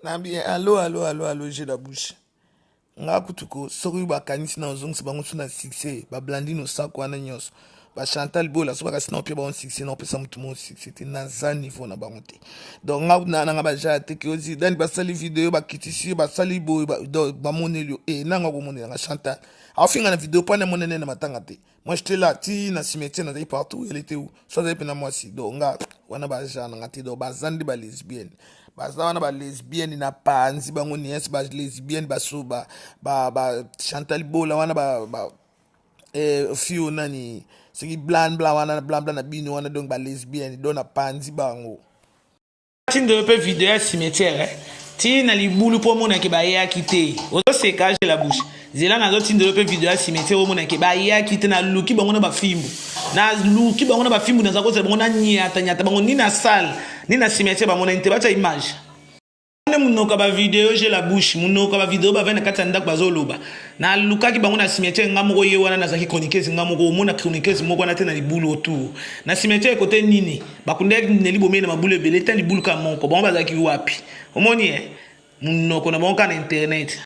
Na bien, allo, j'ai la bouche. Nga kutuko, sori ba kanisi na ozong sibango suna succès, ba blandi no sako wana nyos. Ba Chantal Bola so ba kasina opia ba on succès na opesa mutu mo succès te na za niveau na bango te. Donc nga na ba ja te ke ozi dan ba sali video ba kitisi ba sali boy ba monelio na nga go monela nga Chantal. A finga na vidéo pas na monene na matanga te. Moi j'étais là, ti na cimetière na partout, elle était où? Soit elle na moi si. Donc nga wana ba ja na ngati do ba zandi ba lesbienne. Basa wana ba lesbienne na panzi bango nies ba lesbienne baso ba Chantal Bola wana ba fio nani siki blanc wana blanc na bino wana donc ba lesbienne dona panzi bango tinde pe vidéo ya cimetière ti na libulu po mona ke ba ya kité ozo sekage la bouche zela na zo tinde pe vidéo ya cimetière mona ke ba ya kité na luki bango na ba fimbu na za ko se bango na nyata bango ni na salle ni na cimetière bango na inte ba ta image ne munoka ba vidéo j'ai la bouche munoka ba vidéo ba vena kata ndak bazoloba na luka ki bango na cimetière ngamoko ye wana na zaki chroniqueuse ngamoko mona chroniqueuse moko na te na libulu autour na cimetière côté nini bakunde ne libomé na mabulu ebele te libulu ka monko bango bazaki wapi omoni munoko na bango ka na internet